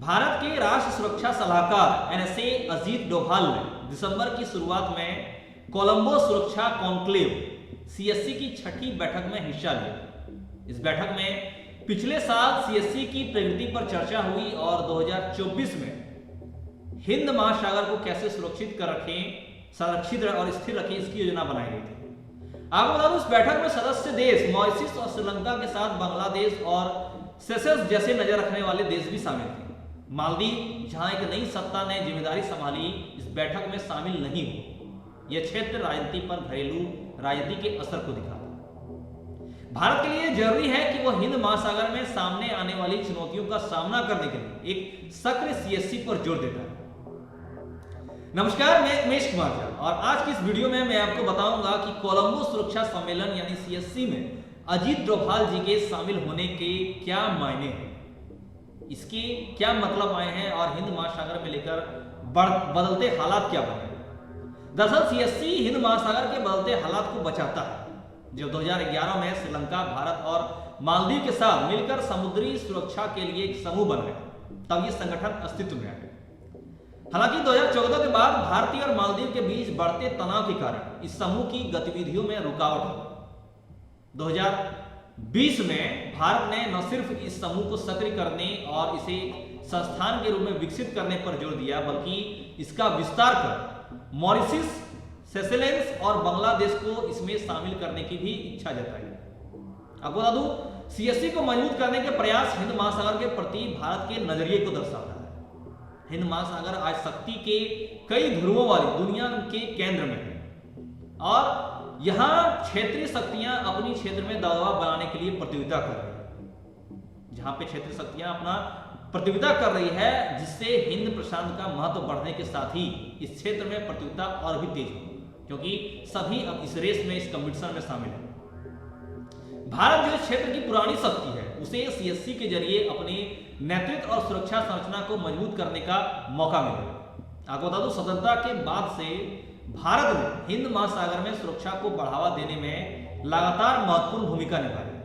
भारत के राष्ट्रीय सुरक्षा सलाहकार एनएसए अजीत डोभाल ने दिसंबर की शुरुआत में कोलंबो सुरक्षा कॉन्क्लेव सीएससी की छठी बैठक में हिस्सा लिया। इस बैठक में पिछले साल सीएससी की प्रगति पर चर्चा हुई और 2024 में हिंद महासागर को कैसे सुरक्षित कर रखें, संरक्षित और स्थिर रखें, इसकी योजना बनाई गई थी। आपको बता दूं, इस बैठक में सदस्य देश मॉरिशस और श्रीलंका के साथ बांग्लादेश और सेशल्स जैसे नजर रखने वाले देश भी शामिल थे। मालदीव, जहां एक नई सत्ता ने जिम्मेदारी संभाली, इस बैठक में शामिल नहीं हुआ। यह क्षेत्र राजनीति पर घरेलू राजनीति के असर को दिखाता है। भारत के लिए जरूरी है कि वह हिंद महासागर में सामने आने वाली चुनौतियों का सामना करने के लिए एक सक्रिय सीएससी पर जोर देता है। नमस्कार, मैं उमेश कुमार झा और आज की इस वीडियो में मैं आपको बताऊंगा कि कोलंबो सुरक्षा सम्मेलन यानी सीएससी में अजीत डोभाल जी के शामिल होने के क्या मायने हैं, इसके क्या मतलब आए हैं और हिंद महासागर में लेकर बदलते हालात क्या बने। दरअसल सीएससी हिंद महासागर के बदलते हालात को बचाता है। जब 2011 में श्रीलंका, भारत और मालदीव के साथ मिलकर समुद्री सुरक्षा के लिए एक समूह बनाया, तब ये संगठन अस्तित्व में आया। हालांकि 2014 के बाद भारतीय और मालदीव के बीच बढ़ते तनाव के कारण इस समूह की गतिविधियों में रुकावट हुई। 2020 में भारत ने न सिर्फ इस समूह को सक्रिय करने और इसे संस्थान के रूप में विकसित करने पर जोर दिया, बल्कि इसका विस्तार कर मॉरिशस, सेशेल्स और बांग्लादेश को इसमें शामिल करने की भी इच्छा जताई। आपको बता दूं, सीएससी को मजबूत करने के प्रयास हिंद महासागर के प्रति भारत के नजरिए को दर्शाता है। हिंद महासागर आज शक्ति के कई ध्रुवों वाली दुनिया के केंद्र में है और यहां क्षेत्रीय शक्तियां अपनी क्षेत्र में दबाव बनाने के लिए प्रतियोगिता कर रही है। जहां पे क्षेत्रीय शक्तियां अपना प्रतियोगिता कर रही है, जिससे हिंद प्रशांत का महत्व बढ़ने के साथ ही इस क्षेत्र में प्रतियोगिता और भी तेज होगी, क्योंकि सभी अब इस रेस में, इस कंपटीशन में शामिल है। भारत जो इस क्षेत्र की पुरानी शक्ति है, उसे सीएससी के जरिए अपने नेतृत्व और सुरक्षा संरचना को मजबूत करने का मौका मिलेगा। आपको बता दूं, स्वतंत्रता के बाद से भारत ने हिंद महासागर में सुरक्षा को बढ़ावा देने में लगातार महत्वपूर्ण भूमिका निभाई है।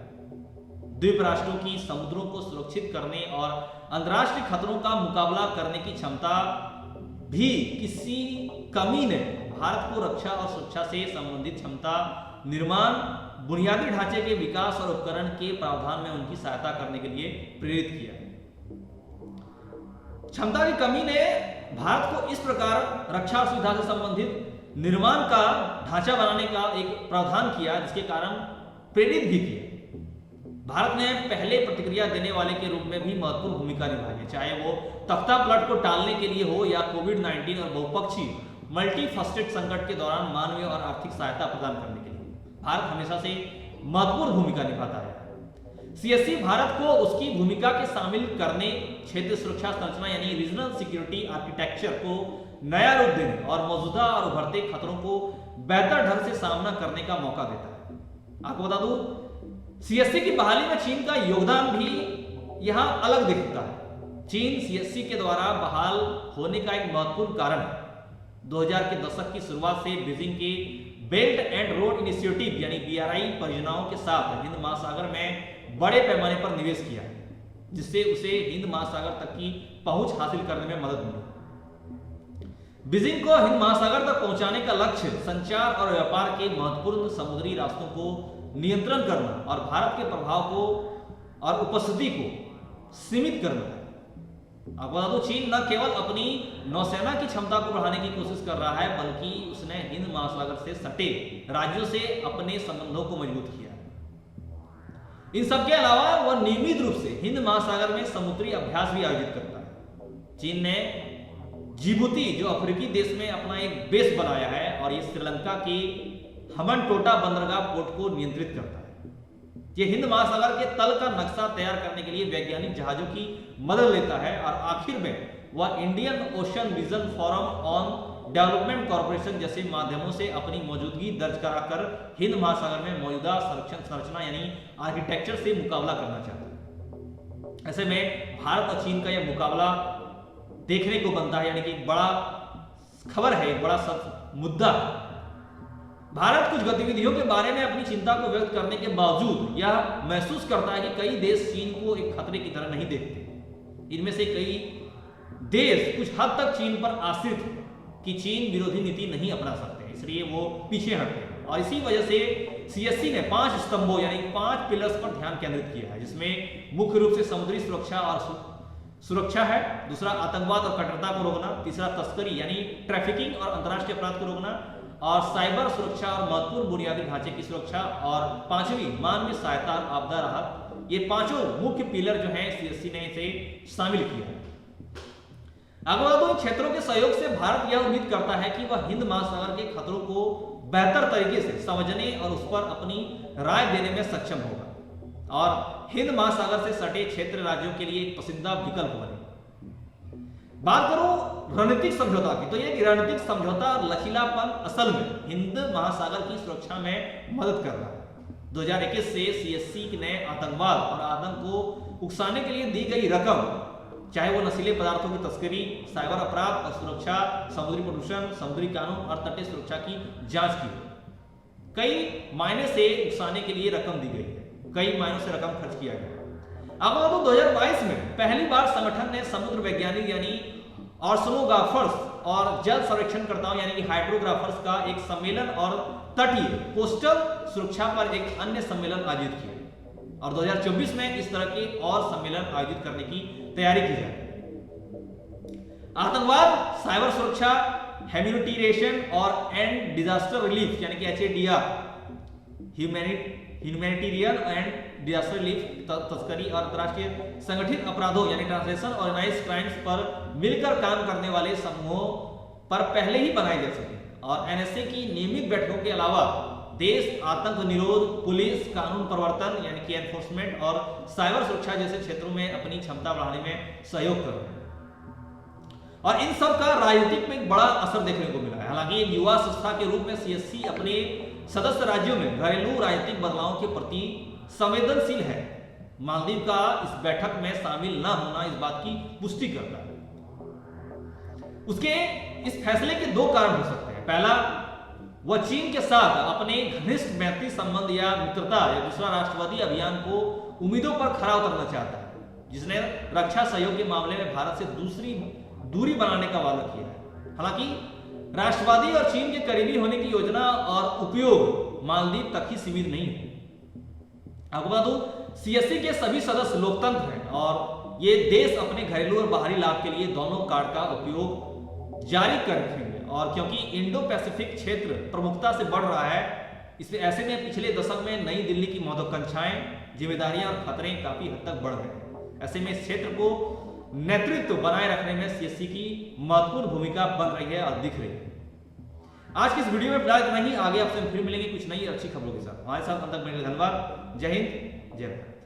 द्वीप राष्ट्रों की समुद्रों को सुरक्षित करने और अंतर्राष्ट्रीय खतरों का मुकाबला करने की क्षमता भी किसी कमी ने भारत को रक्षा और सुरक्षा से संबंधित क्षमता निर्माण, बुनियादी ढांचे के विकास और उपकरण के प्रावधान में उनकी सहायता करने के लिए प्रेरित किया। क्षमता की कमी ने भारत को इस प्रकार रक्षा सुविधा से संबंधित निर्माण का ढांचा बनाने का एक प्रावधान किया, जिसके कारण प्रेरित भी किया। भारत ने पहले प्रतिक्रिया देने वाले के रूप में भी महत्वपूर्ण भूमिका निभाई है, चाहे वो तख्ता पलट को टालने के लिए हो या कोविड-19 और बहुपक्षीय मल्टीफेस्टेड संकट के दौरान मानवीय और आर्थिक सहायता प्रदान करने के लिए भारत हमेशा से महत्वपूर्ण भूमिका निभाता है। सीएससी भारत को उसकी भूमिका के शामिल करने, क्षेत्रीय सुरक्षा संरचना यानी रीजनल सिक्योरिटी आर्किटेक्चर को नया रूप देने और मौजूदा और उभरते खतरों को बेहतर ढंग से सामना करने का मौका देता है। आपको बता दूं, सीएससी की बहाली में चीन का योगदान भी यहां अलग दिखता है। चीन सीएससी के द्वारा बहाल होने का एक महत्वपूर्ण कारण है। 2000 के दशक की शुरुआत से बीजिंग के बेल्ट एंड रोड इनिशिएटिव यानी BRI परियोजनाओं के साथ हिंद महासागर में बड़े पैमाने पर निवेश किया, जिससे उसे हिंद महासागर तक की पहुंच हासिल करने में मदद मिली। बीजिंग को हिंद महासागर तक पहुंचाने का लक्ष्य संचार और व्यापार के महत्वपूर्ण समुद्री रास्तों को नियंत्रण करना और भारत के प्रभाव को और उपस्थिति को सीमित करना है। आपको बता दो, चीन न केवल अपनी नौसेना की क्षमता को बढ़ाने की कोशिश कर रहा है, बल्कि उसने हिंद महासागर से सटे राज्यों से अपने संबंधों को मजबूत किया। इन सब के अलावा वह नियमित रूप से हिंद महासागर में समुद्री अभ्यास भी आयोजित करता है। चीन ने जिबूती, जो अफ्रीकी देश में, अपना एक बेस बनाया है और ये श्रीलंका के हम्बनटोटा बंदरगाह पोर्ट को नियंत्रित करता है। ये हिंद महासागर के तल का नक्शा तैयार करने के लिए वैज्ञानिक जहाजों की मदद लेता है और आखिर में वह Indian ocean vision forum on development corporation जैसे माध्यमों से अपनी मौजूदगी दर्ज कराकर हिंद महासागर में मौजूदा संरक्षण संरचना यानी आर्किटेक्चर से मुकाबला करना चाहता है। ऐसे में भारत और चीन का यह मुकाबला देखने को बनता है, यानी कि एक बड़ा खबर है, एक बड़ा मुद्दा है। भारत कुछ गतिविधियों के बारे में अपनी चिंता को व्यक्त करने के बावजूद यह महसूस करता है कि कई देश चीन को एक खतरे की तरह नहीं देखते। इनमें से कई देश कुछ हद तक चीन पर आश्रित है कि चीन विरोधी नीति नहीं अपना सकते, इसलिए वो पीछे हटते हैं। और इसी वजह से सीएससी ने 5 स्तंभों यानी 5 पिलर्स पर ध्यान केंद्रित किया है, जिसमें मुख्य रूप से समुद्री सुरक्षा और सुरक्षा है, दूसरा आतंकवाद और कट्टरता को रोकना, तीसरा तस्करी यानी ट्रैफिकिंग और अंतर्राष्ट्रीय अपराध को रोकना, और साइबर सुरक्षा और महत्वपूर्ण बुनियादी ढांचे की सुरक्षा, और पांचवी मानवीय सहायता और आपदा राहत। ये पांचों मुख्य पिलर जो हैं सीएससी ने इसे शामिल किया है। आगवादों क्षेत्रों के सहयोग से भारत यह उम्मीद करता है कि वह हिंद महासागर के खतरों को बेहतर तरीके से समझने और उस पर अपनी राय देने में सक्षम होगा और हिंद महासागर से सटे क्षेत्र राज्यों के लिए एक पसंदीदा विकल्प बने। बात करूं रणनीतिक समझौता की, तो ये रणनीतिक समझौता और लचीलापन असल में हिंद महासागर की सुरक्षा में मदद कर रहा है। 2021 से सीएससी ने आतंकवाद और आतंक को उकसाने के लिए दी गई रकम, चाहे वो नशीले पदार्थों की तस्करी, साइबर अपराध और सुरक्षा, समुद्री प्रदूषण, समुद्री कानून और तटीय सुरक्षा की जांच की, कई मायने से उकसाने के लिए रकम दी गई है, कई मायनों से रकम खर्च किया गया। अब 2022 में पहली बार संगठन ने समुद्र वैज्ञानिक यानी ऑशनोग्राफर्स और जल संरक्षणकर्ताओं यानी कि हाइड्रोग्राफर्स का एक सम्मेलन और तटीय कोस्टल सुरक्षा पर एक अन्य सम्मेलन आयोजित किया और 2024 में इस तरह के और सम्मेलन आयोजित करने की तैयारी की जाए। आतंकवाद, साइबर सुरक्षा, ह्यूमैनिटेरियन और एंड डिजास्टर रिलीफ यानी कि HADR, humanitarian and disaster relief, तस्करी और अंतर्राष्ट्रीय संगठित अपराधों यानी ट्रांसलेशन ऑर्गेनाइज्ड क्राइम्स पर मिलकर काम करने वाले समूहों पर पहले ही बनाए जा चुके हैं और NSA की नियमित बैठकों के अलावा देश आतंक निरोध, पुलिस, कानून प्रवर्तन यानी कि एनफोर्समेंट और साइबर सुरक्षा जैसे क्षेत्रों में अपनी क्षमता बढ़ाने में सहयोग कर रहे हैं और इन सब का राजनीतिक में एक बड़ा असर देखने को मिला है। हालांकि एक युवा संस्था के रूप में सीएससी अपने सदस्य राज्यों में घरेलू राजनीतिक बदलावों के प्रति संवेदनशील है। मालदीव का इस बैठक में शामिल न होना इस बात की पुष्टि करता है। उसके इस फैसले के 2 कारण हो सकते हैं। पहला, वह चीन के साथ अपने घनिष्ठ मैत्री संबंध या मित्रता या दूसरा राष्ट्रवादी अभियान को उम्मीदों पर खरा उतरना चाहता है, जिसने रक्षा सहयोग के मामले में भारत से दूरी बनाने का वादा किया है। हालांकि राष्ट्रवादी और चीन के करीबी होने की योजना और उपयोग मालदीव तक ही सीमित नहीं है। आपको बता दूं, सीएससी के सभी सदस्य लोकतंत्र हैं और ये देश अपने घरेलू और बाहरी लाभ के लिए दोनों कार्ड का उपयोग जारी कर रखेंगे और क्योंकि इंडो पैसिफिक क्षेत्र प्रमुखता से बढ़ रहा है, इसलिए ऐसे में पिछले दशक में नई दिल्ली की महत्वाकांक्षाएं, जिम्मेदारियां और खतरे काफी हद तक बढ़ रहे हैं। ऐसे में इस क्षेत्र को नेतृत्व बनाए रखने में सीएससी की महत्वपूर्ण भूमिका बन रही है और दिख रही है। आज की इस वीडियो में फिलहाल इतना ही। आगे आपसे फिर मिलेंगे कुछ नई अच्छी खबरों के साथ। हमारे साथ अंत तक मिलने धन्यवाद। जय हिंद, जय भारत।